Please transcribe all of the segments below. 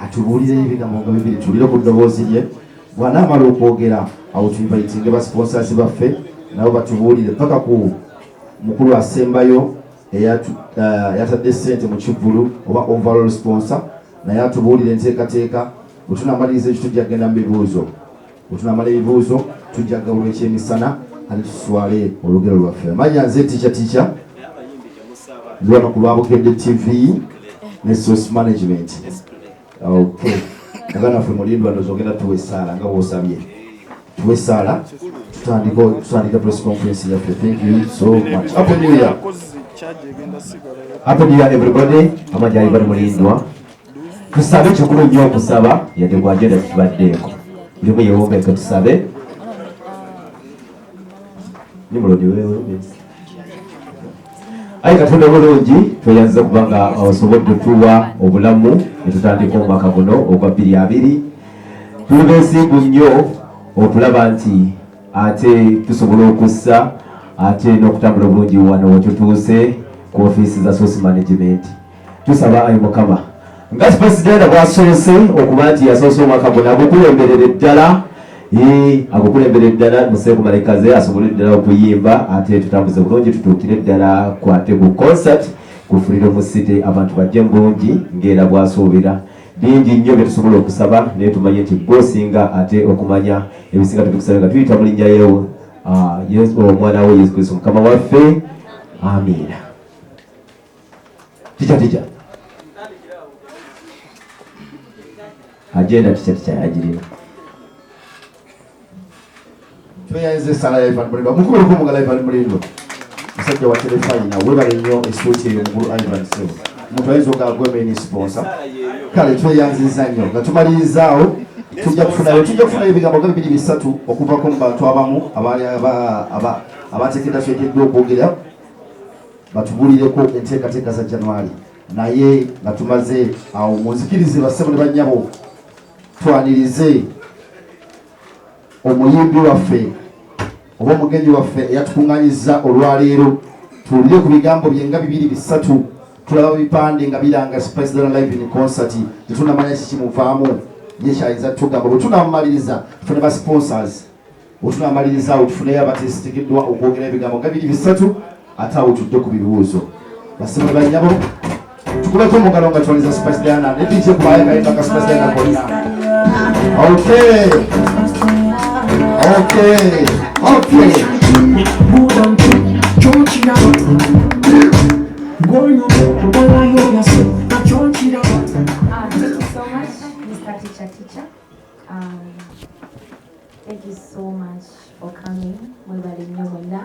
atubuulire ebigambo nga bibiri tuwulire ku ddoboozi lye bw'anaamala okwogera awo tuinvitinge basponsors baffe nabo batubuulire paka ku mukulu asembayo yatadde ssente mu kivvulu oba overall sponsor naye atubuulire enteekateeka bwe tunamaliriza ekyo tujja kgenda mu bibuuzo bwe tunamala ebibuuzo tujja gawula ekyemisana ate tuswale olugero lwaffe amanya nze tica lwano ku Lwabukedde TV ne Source Management. Okay. Kagana fwe mulindwa ndo zogenda tuwe essaala nga bw'osabye tuwe essaala tutandika press conference yaffe. Thank you so much. Happy New Year. Happy New Year everybody. Amajali bali mulindwa tusabe kyokulu nnyo okusaba yadde ku agenda tutubaddeeko buli mu yewoomeka tusabe ni mulodi wewe ayi katonda bulungi tweyanziza kubanga osobodde otuwa obulamu ne tutandika omwaka guno ogwa 2020 tuli beesimbu nnyo okulaba nti ate tusobola okussa ate n'okutambula obulungi wano wetutuuse ku ofiisi za Source Management. Tusaba ayi Mukama nga Pulezidenti bw'asoose okuba nti yasoose omwaka guno agukulemberera ddala agukulembera ddala Museeku Malekaze asobole ddala okuyimba ate tutambuze bulungi tutuukire ddala kwate ku concert ku Freedom City abantu bajje bulungi ng'era bw'asuubira bingi nnyo bye tusobola okusaba naye tumanye nti gwosinga ate okumanya ebisinga tubikusaba nga tuyita mu linnya lye omwana we Yesu Kristo Mukama waffe amiina. Tica agenda tica yagirina tweyanze essaala ya Ivan Mulindwa mukulu okumugala Ivan Mulindwa musajja wa telefayina webale nnyo essuuti eyo mukulu Ivan Sebo omuntu ayinza ogagwe main sponsor kale tweyanziza nnyo nga tumalirizaawo tujja kufunayo ebigambo nga 2-3 okuvako mu bantu abamu abateekedde twekeddwa okwogera batubuulireko enteekateeka za January naye nga tumaze awo munzikirize bassebo ne bannyabo twanirize omuyimbi waffe oba omugenyi waffe eyatukuŋŋanyiza olwaleero tuwulire ku bigambo bye nga 2-3 tulaba bipande nga biranga President live in concert tetunamanya kikimuvaamu ye kyayinza tugamba bwe tunamumaliriza tufune ba sponsors bwe tunamaliriza awo tufuneyo abateesiteekeddwa okwogera ebigambo nga 2-3 ate awo tudde ku bibuuzo basebe bannyabo tukubeko omugalo nga twaliza Spice Diana ne DJ kubaye kayimba ka Spice Diana konna. Thank you so much for coming. Mwebale nnyo mwenna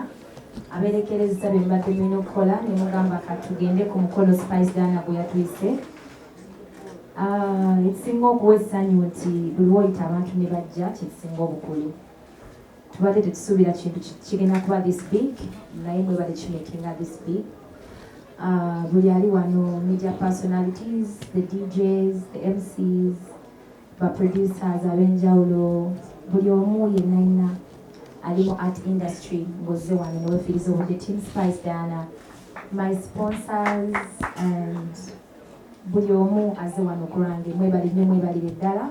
aberekereza be mbadde nnina okukola ne mugamba katugende ku mukolo Spice Diana gwe yatwise. Ekisinga okuwa essanyu nti buli woyita abantu ne bajja kyekisinga obukulu. Tubadde tetusuubira kintu kigenda kuba this big naye mwebale kimakinga this big. Buli ali wano media personalities, the DJs, the MCs, ba producers ab'enjawulo buli omu yenna ali mu art industry ng'ozze wano ne weefiiriza obudde Team Spice Diana, my sponsors and buli omu azze wano kulwange mwebale nnyo mwebalire ddala.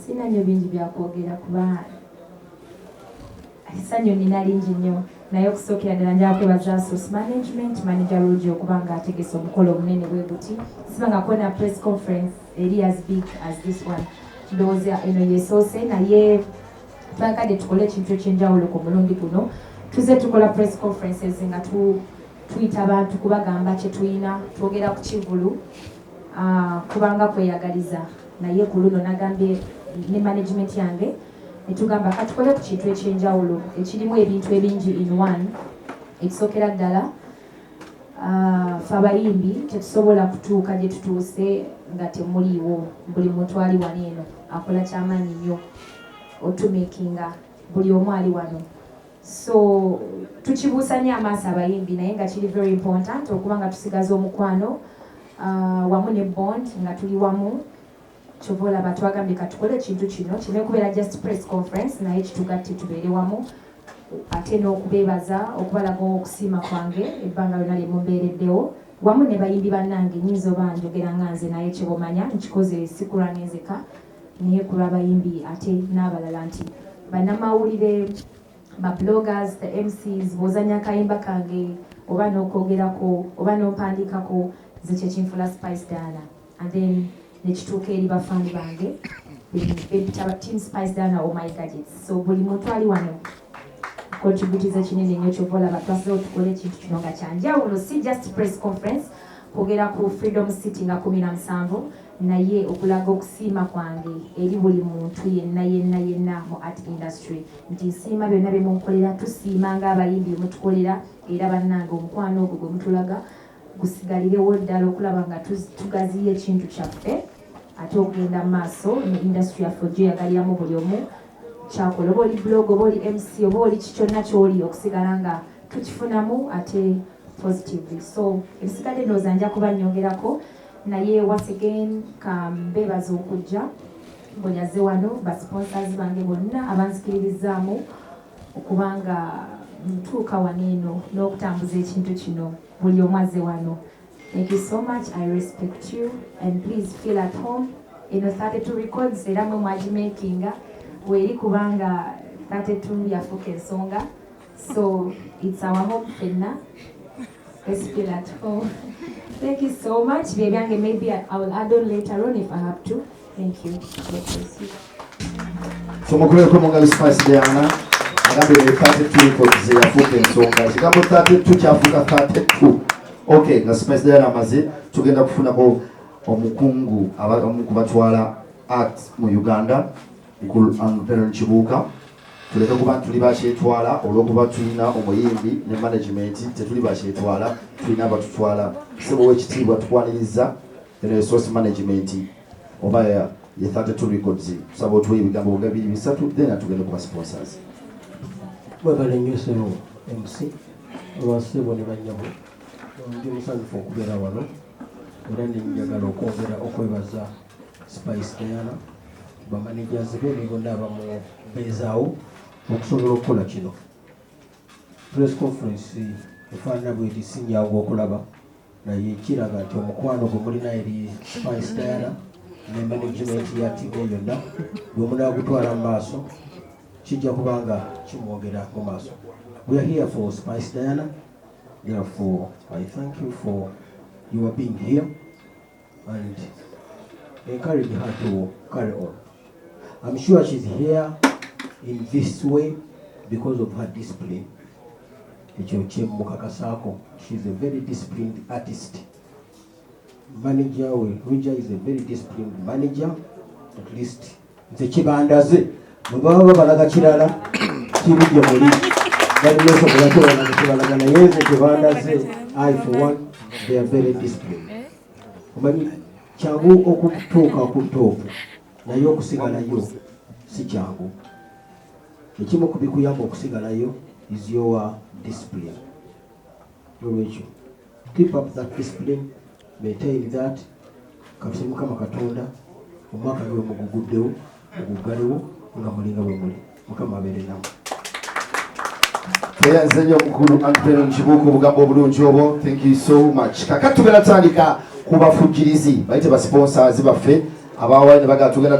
Sina nnyo bingi byakwogera kuba essanyu nina lingi nnyo naye okusookera ddala njala kwebaza Source Management manager Rogi okuba nga ategese omukolo omunene bwe guti sibangako na press conference eri as big as this one ndowooza eno yesoose naye twakadde tukole ekintu ekyenjawulo ku mulundi guno tuze tukola press conferences nga tuyita abantu kubagamba kye tuyina twogera ku kivulu kubanga kweyagaliza naye ku luno nagambye ne management yange netugamba katukole ku kintu ekyenjawulo ekirimu ebintu ebingi in one. Ekisookera ddala fe abayimbi tetusobola kutuuka gye tutuuse nga temuliiwo. Buli muntu ali wano eno akola kyamaanyi nnyo otumakinga buli omu ali wano, so tukibuusanya amaaso abayimbi naye nga kiri very important okuba nga tusigaza omukwano wamu ne bond nga tuli wamu. Kyova olaba twagambye katukole ekintu kino kireme kubeera just press conference naye kitugatte tubeere wamu ate n'okubeebaza okubalaga okusiima kwange ebbanga lyonna lye mumbeereddewo wamu ne bayimbi bannange nyinza oba njogera nga nze naye kyebomanya nkikoze sikulwa nenzeka naye kulwa bayimbi ate n'abalala nti bannamawulire bloggers, the MCs bw'ozanya akayimba kange oba n'okwogerako oba n'ompandiikako nze kyekinfula Spice Diana and then nekituuka eri bafaani bange betaba Team Spice Diana or my gadgets. So buli muntu ali wano contributiza kinene nnyo kyova olaba twasazeewo tukole ekintu kino nga kyanjawulo si just press conference kwogera ku Freedom City nga 17 naye okulaga okusiima kwange eri buli muntu yenna mu art industry nti nsiima byonna bye munkolera tusiima ng'abayimbi mutukolera era bannange omukwano ogwo gwe mutulaga gusigalirewo ddala okulaba nga tugaziya ekintu kyaffe ate okugenda mu maaso ne industry yaffe ogyeyagaliramu buli omu kyakola oba oli blog oba oli MC oba oli kikyonna kyoli okusigala nga tukifunamu ate positively. So ebisigadde ndowooza nja kuba nnyongerako naye once again kambeebaza okujja mbonyaze wano basponsors bange bonna abanzikiririzaamu okubanga ntuuka wano eno n'okutambuza ekintu kino buli omu azze wano. Thank you so much. I respect you and please feel at home. Eno 32 records era mwe mwagimakinga weri kubanga 32 yafuuka ensonga. So it's our home fenna. Let's feel at home. Thank you so much. Byange, maybe I will add on later on if I have to. Thank you. God bless you. So mukule ko mungali Spice Diana agambe 32 records yafuuka ensonga. Kigambo 32 kyafuuka 32. Okay, nga Spice Diana amaze tugenda kufunako omukungu abakubatwala art mu Uganda nkulu Antero Kibuuka. Tuleka kuba tuli bakyetwala olw'okuba tulina omuyimbi ne management tetuli bakyetwala tulina abatutwala sebo w'ekitiibwa tukwaniriza eno source management oba ya 32 records tusaba otuwe ebigambo nga 2-3 then atugende ku sponsors. Mwebale nnyo sebo MC olwasebo ne bannyabo ndi musanyufu okubeera wano era nenjagala okwongera okwebaza Spice Diana bamanagers be ne bonna abamu beezaawo okusobola okukola kino. Press conference efaanana bweti sinyangu okulaba naye kiraga nti omukwano gwe mulina eri Spice Diana ne management ya tiimu yonna gwe munaagutwala mu maaso kijja kubanga kimwogera mu maaso. We are here for Spice Diana. Therefore, I thank you for your being here and encourage her to carry on. I'm sure she's here in this way because of her discipline. She's a very disciplined artist. Manager, Ruja is a very disciplined manager. At least the Chibandaze. Mubaba balaga kirala kibijja muri. Balimeso bulakola na kibalagana yeze Chibandaze. I for one, they are very disciplined. Omani kyangu okutuuka ku top naye okusigalayo si kyangu. Ekimu ku bikuyamba okusigalayo is your discipline. Olwekyo keep up that discipline, maintain that. Kati Mukama Katonda omwaka gwe muguguddewo mugugalewo nga mulinga bwe muli. Mukama abeere nammwe. Tweyanze nnyo mukulu Antero Kibuuka obugambo obulungi obwo. Thank you so much. Kakati tugenda tandika ku bafujjirizi bayite ba sponsors baffe abawaine baga tugenda